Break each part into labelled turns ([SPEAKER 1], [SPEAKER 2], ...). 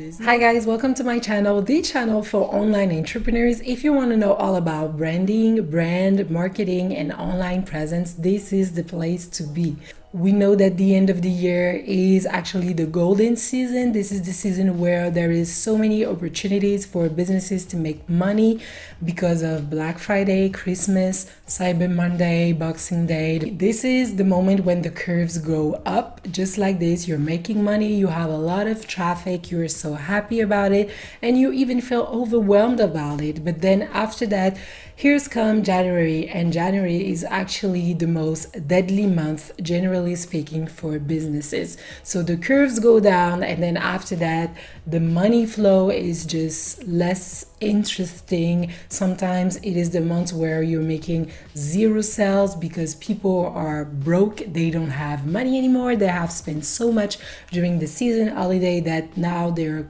[SPEAKER 1] business. Hi guys, welcome to my channel, the channel for online entrepreneurs. If you want to know all about branding, brand, marketing, and online presence, this is the place to be. We know that the end of the year is actually the golden season. This is the season where there is so many opportunities for businesses to make money because of Black Friday, Christmas, Cyber Monday, Boxing Day. This is the moment when the curves go up. Just like this, you're making money, you have a lot of traffic, you're so happy about it, and you even feel overwhelmed about it. But then after that, here's come January, and January is actually the most deadly month, generally speaking, for businesses. So the curves go down, and then after that, the money flow is just less interesting. Sometimes it is the month where you're making zero sales because people are broke, they don't have money anymore, they have spent so much during the season holiday that now they're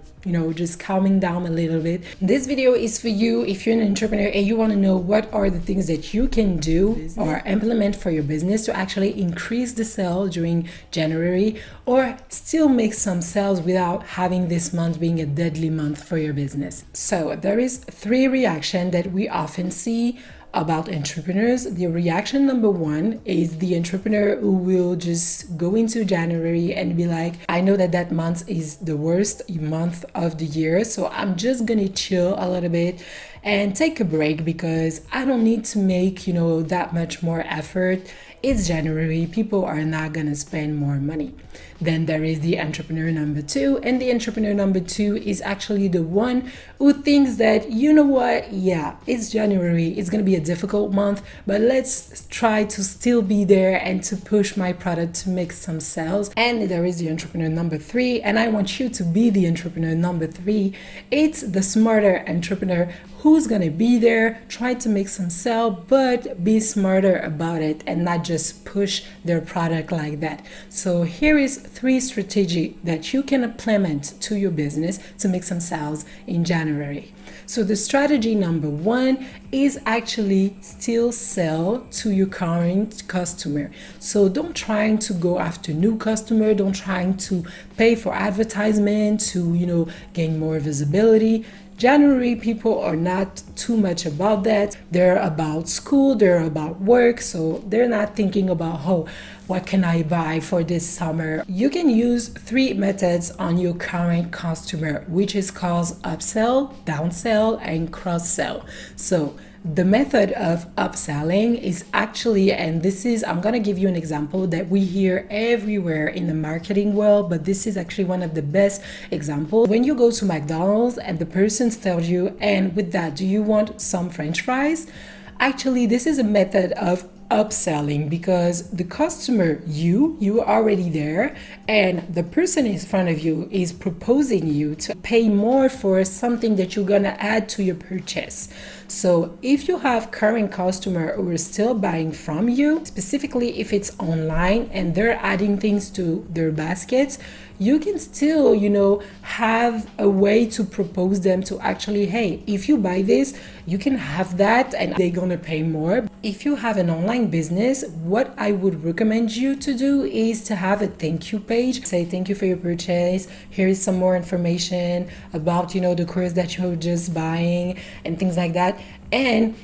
[SPEAKER 1] just calming down a little bit. This video is for you if you're an entrepreneur and you want to know what are the things that you can do or implement for your business to actually increase the sale during January or still make some sales without having this month being a deadly month for your business. So there is 3 reactions that we often see about entrepreneurs. The reaction number 1 is the entrepreneur who will just go into January and be like, I know that that month is the worst month of the year, so I'm just gonna chill a little bit and take a break because I don't need to make that much more effort. It's January, people are not gonna spend more money. Then there is the entrepreneur number 2, and the entrepreneur number 2 is actually the one who thinks that, yeah, it's January, it's gonna be a difficult month, but let's try to still be there and to push my product to make some sales. And there is the entrepreneur number 3, and I want you to be the entrepreneur number 3. It's the smarter entrepreneur who's gonna be there, try to make some sale, but be smarter about it and not just push their product like that. So here is 3 strategies that you can implement to your business to make some sales in January. So the strategy number 1 is actually still sell to your current customer. So don't try to go after new customer, don't try to pay for advertisement to gain more visibility. January, people are not too much about that. They're about school, they're about work, so they're not thinking about, what can I buy for this summer? You can use 3 methods on your current customer, which is called Upsell, Downsell, and Crosssell. So the method of upselling is actually, and this is, I'm going to give you an example that we hear everywhere in the marketing world, but this is actually one of the best examples. When you go to McDonald's and the person tells you, and with that, do you want some French fries? Actually, this is a method of upselling because the customer, you are already there, and the person in front of you is proposing you to pay more for something that you're gonna add to your purchase. So if you have current customer who are still buying from you, specifically if it's online and they're adding things to their baskets, you can still, have a way to propose them to actually, hey, if you buy this, you can have that and they're gonna pay more. If you have an online business, what I would recommend you to do is to have a thank you page. Say thank you for your purchase. Here is some more information about, the course that you're just buying and things like that. And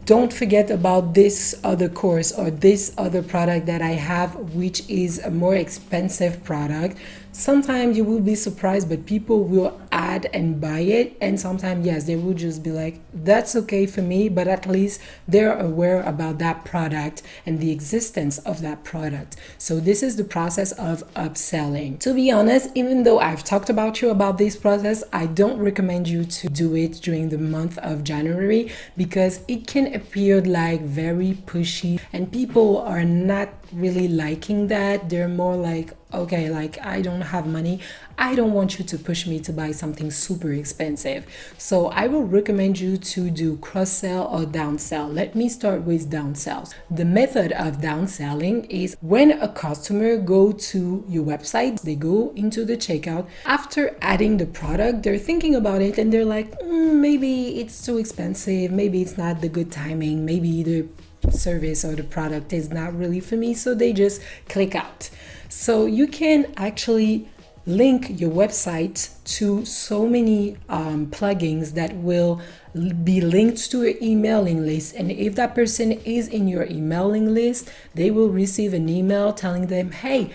[SPEAKER 1] don't forget about this other course or this other product that I have, which is a more expensive product. Sometimes you will be surprised, but people will add and buy it. And sometimes, yes, they will just be like, that's okay for me, but at least they're aware about that product and the existence of that product. So this is the process of upselling. To be honest, even though I've talked about this process, I don't recommend you to do it during the month of January because it can appear like very pushy and people are not really liking that. They're more like, okay, like I don't have money, I don't want you to push me to buy something super expensive. So I will recommend you to do cross-sell or downsell. Let me start with downsell. The method of downselling is when a customer go to your website, they go into the checkout. After adding the product, they're thinking about it and they're like, maybe it's too expensive, maybe it's not the good timing, maybe the service or the product is not really for me, so they just click out. So you can actually link your website to so many plugins that will be linked to your emailing list. And if that person is in your emailing list, they will receive an email telling them, hey,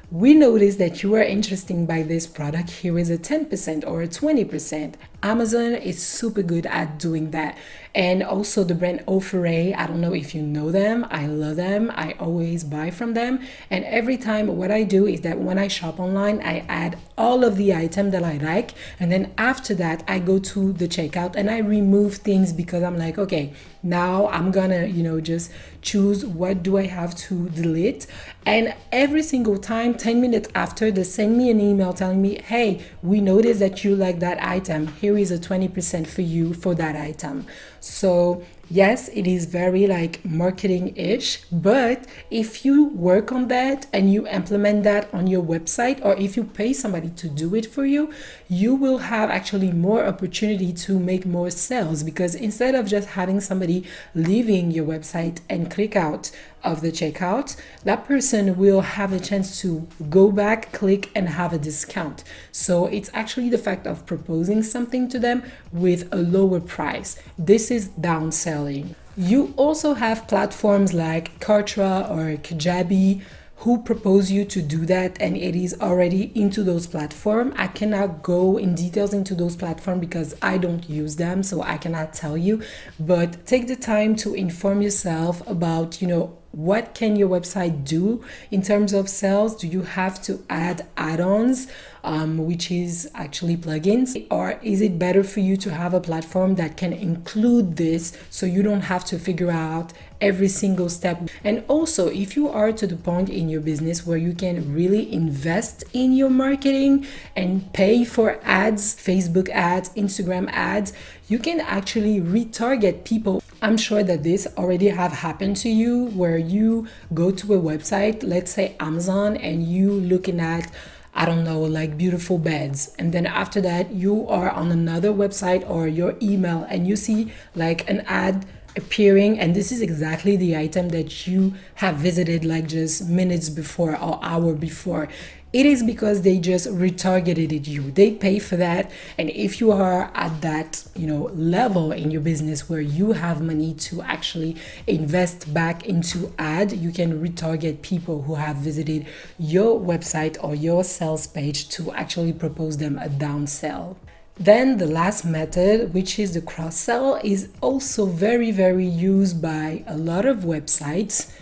[SPEAKER 1] we noticed that you are interested by this product. Here is a 10% or a 20%. Amazon is super good at doing that. And also the brand Offeray, I don't know if you know them. I love them. I always buy from them. And every time what I do is that when I shop online, I add all of the items that I like. And then after that, I go to the checkout and I remove things because I'm like, okay, now I'm gonna, just choose what do I have to delete. And every single time, 10 minutes after, they send me an email telling me, hey, we noticed that you like that item. Here is a 20% for you for that item. So yes, it is very like marketing-ish, but if you work on that and you implement that on your website, or if you pay somebody to do it for you, you will have actually more opportunity to make more sales, because instead of just having somebody leaving your website and click out of the checkout, that person will have a chance to go back, click, and have a discount. So it's actually the fact of proposing something to them with a lower price. This is downselling. You also have platforms like Kartra or Kajabi who propose you to do that, and it is already into those platforms. I cannot go in details into those platforms because I don't use them, so I cannot tell you, but take the time to inform yourself about, what can your website do in terms of sales? Do you have to add add-ons, which is actually plugins? Or is it better for you to have a platform that can include this so you don't have to figure out every single step? And also, if you are to the point in your business where you can really invest in your marketing and pay for ads, Facebook ads, Instagram ads, you can actually retarget people. I'm sure that this already have happened to you, where you go to a website, let's say Amazon, and you looking at, I don't know, like beautiful beds. And then after that, you are on another website or your email and you see like an ad appearing, and this is exactly the item that you have visited like just minutes before or hour before. It is because they just retargeted you. They pay for that. And if you are at that, level in your business where you have money to actually invest back into ad, you can retarget people who have visited your website or your sales page to actually propose them a downsell. Then the last method, which is the cross-sell, is also very, very used by a lot of websites.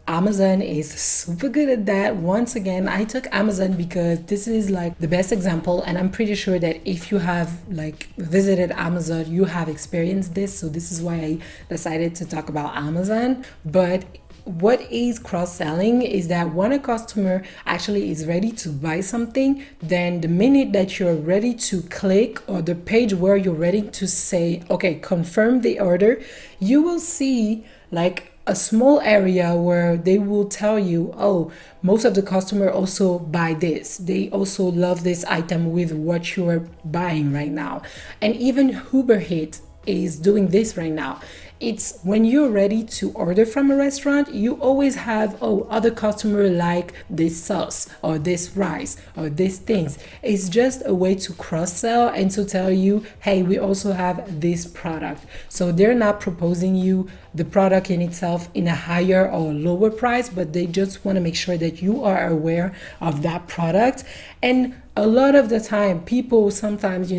[SPEAKER 1] Amazon is super good at that. Once again, I took Amazon because this is like the best example, and I'm pretty sure that if you have like visited Amazon, you have experienced this. So this is why I decided to talk about Amazon. But what is cross-selling is that when a customer actually is ready to buy something, then the minute that you're ready to click, or the page where you're ready to say, okay, confirm the order, you will see like a small area where they will tell you, oh, most of the customer also buy this. They also love this item with what you're buying right now. And even Uber Eats is doing this right now. It's when you're ready to order from a restaurant, you always have, other customer like this sauce or this rice or these things. It's just a way to cross-sell and to tell you, hey, we also have this product. So they're not proposing you the product in itself in a higher or lower price, but they just want to make sure that you are aware of that product. And a lot of the time, people sometimes,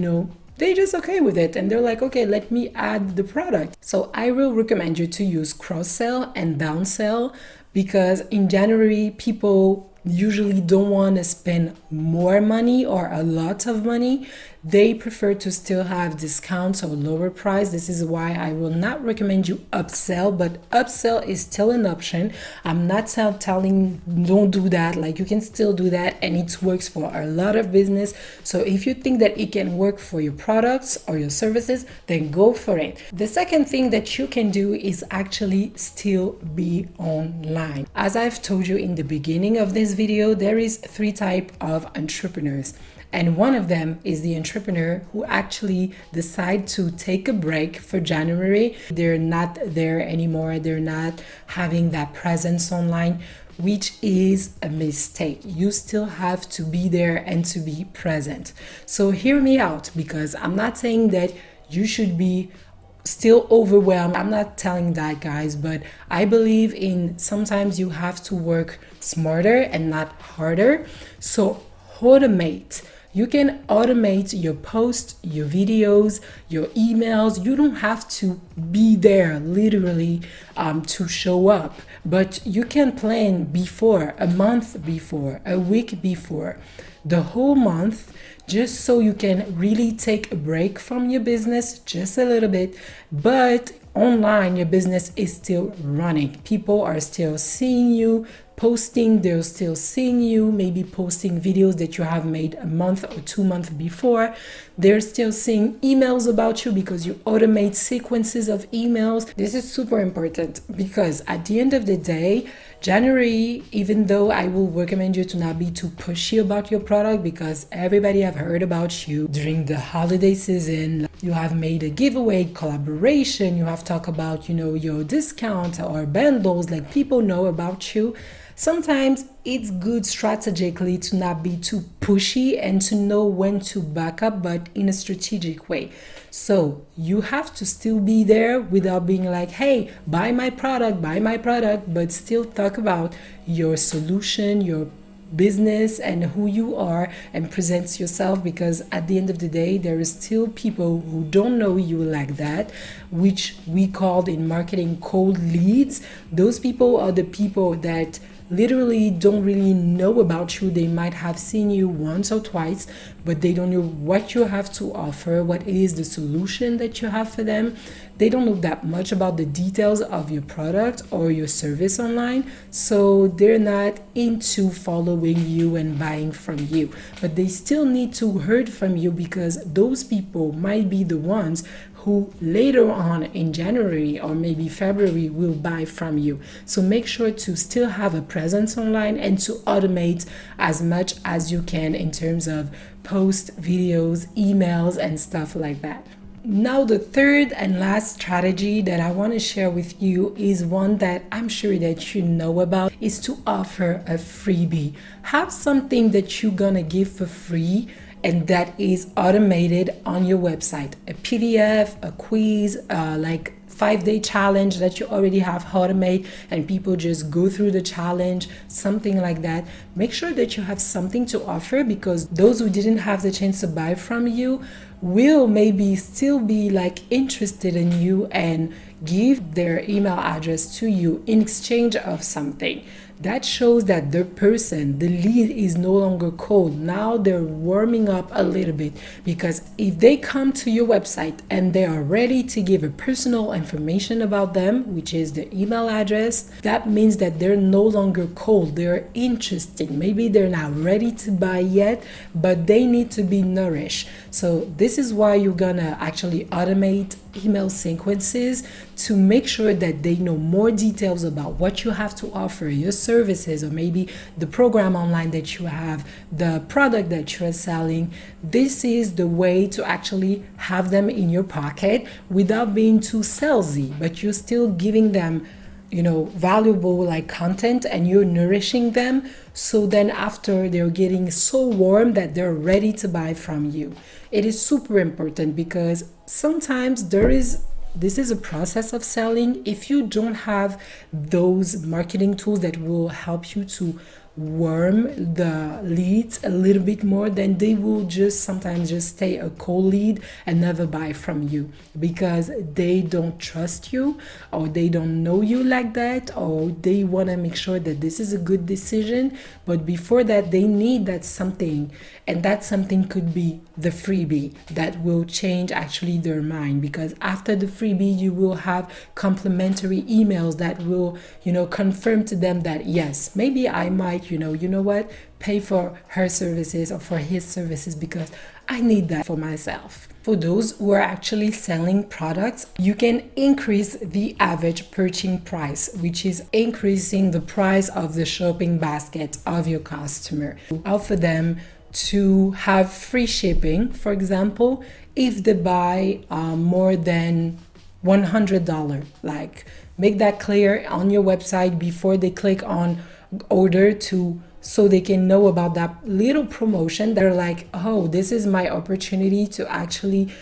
[SPEAKER 1] they just okay with it and they're like, okay, let me add the product. So I will recommend you to use cross-sell and downsell, because in January, people usually don't want to spend more money or a lot of money. They prefer to still have discounts or lower price. This is why I will not recommend you upsell, but upsell is still an option. I'm not telling don't do that. Like, you can still do that and it works for a lot of business. So if you think that it can work for your products or your services, then go for it. The second thing that you can do is actually still be online. As I've told you in the beginning of this video, there is 3 types of entrepreneurs. And one of them is the entrepreneur who actually decide to take a break for January. They're not there anymore. They're not having that presence online which is a mistake. You still have to be there and to be present. So hear me out, because I'm not saying that you should be still overwhelmed. I'm not telling that, guys, but I believe in sometimes you have to work smarter and not harder. So automate. You can automate your posts, your videos, your emails. You don't have to be there literally to show up, but you can plan before, a month before, a week before, the whole month, just so you can really take a break from your business just a little bit. But online, your business is still running. People are still seeing you posting, they're still seeing you, maybe posting videos that you have made a month or 2 months before. They're still seeing emails about you because you automate sequences of emails. This is super important, because at the end of the day, January, even though I will recommend you to not be too pushy about your product, because everybody have heard about you during the holiday season. You have made a giveaway, collaboration, you have talked about, your discount or bundles, like people know about you. Sometimes it's good strategically to not be too pushy and to know when to back up, but in a strategic way. So you have to still be there without being like, hey, buy my product, but still talk about your solution, your business, and who you are, and presents yourself, because at the end of the day, there is still people who don't know you like that, which we called in marketing cold leads. Those people are the people that literally don't really know about you. They might have seen you once or twice, but they don't know what you have to offer, what is the solution that you have for them. They don't know that much about the details of your product or your service online, so they're not into following you and buying from you. But they still need to hear from you, because those people might be the ones who later on in January or maybe February will buy from you. So make sure to still have a presence online and to automate as much as you can in terms of post, videos, emails, and stuff like that. Now, the third and last strategy that I want to share with you is one that I'm sure that you know about, is to offer a freebie. Have something that you're gonna give for free and that is automated on your website. A PDF, a quiz, like 5-day challenge that you already have automate and people just go through the challenge, something like that. Make sure that you have something to offer, because those who didn't have the chance to buy from you will maybe still be like interested in you and give their email address to you in exchange of something. That shows that the person, the lead, is no longer cold. Now they're warming up a little bit, because if they come to your website and they are ready to give a personal information about them, which is the email address, that means that they're no longer cold. They're interested. Maybe they're not ready to buy yet, but they need to be nourished. So this is why you're gonna actually automate email sequences to make sure that they know more details about what you have to offer, your services, or maybe the program online that you have, the product that you're selling. This is the way to actually have them in your pocket without being too salesy, but you're still giving them valuable like content, and you're nourishing them. So then after, they're getting so warm that they're ready to buy from you. It is super important, because sometimes this is a process of selling. If you don't have those marketing tools that will help you to warm the leads a little bit more, then they will just sometimes just stay a cold lead and never buy from you, because they don't trust you, or they don't know you like that, or they want to make sure that this is a good decision. But before that, they need that something, and that something could be the freebie that will change actually their mind, because after the freebie, you will have complimentary emails that will confirm to them that yes, maybe I might pay for her services or for his services, because I need that for myself. For those who are actually selling products, you can increase the average purchasing price, which is increasing the price of the shopping basket of your customer. Offer them to have free shipping, for example, if they buy more than $100. Like, make that clear on your website before they click on order to, so they can know about that little promotion. They're like, oh, this is my opportunity to actually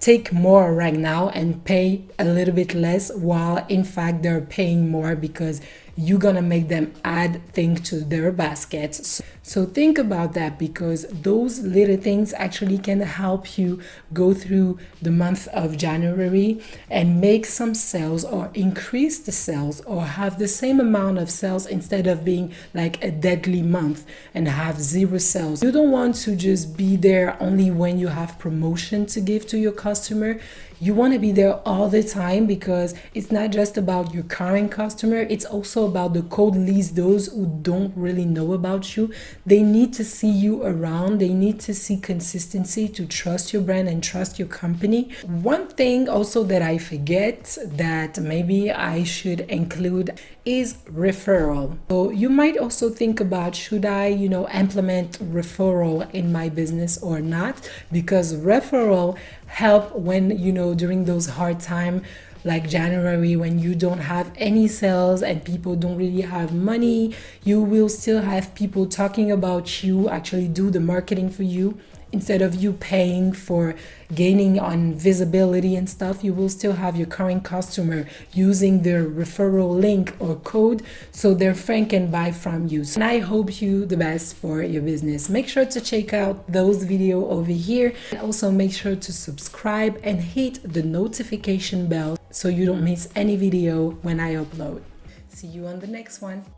[SPEAKER 1] take more right now and pay a little bit less, while in fact they're paying more because you're gonna make them add things to their baskets. So think about that, because those little things actually can help you go through the month of January and make some sales, or increase the sales, or have the same amount of sales instead of being like a deadly month and have zero sales. You don't want to just be there only when you have promotion to give to your customer. You want to be there all the time, because it's not just about your current customer, it's also about the cold leads, those who don't really know about you. They need to see you around, they need to see consistency to trust your brand and trust your company. One thing also that I forget that maybe I should include is referral. So you might also think about, should I, implement referral in my business or not? Because referral help when, during those hard time like January, when you don't have any sales and people don't really have money, you will still have people talking about you, actually do the marketing for you. Instead of you paying for gaining on visibility and stuff, you will still have your current customer using their referral link or code, so their friend can buy from you. And I hope you the best for your business. Make sure to check out those videos over here. And also make sure to subscribe and hit the notification bell so you don't miss any video when I upload. See you on the next one.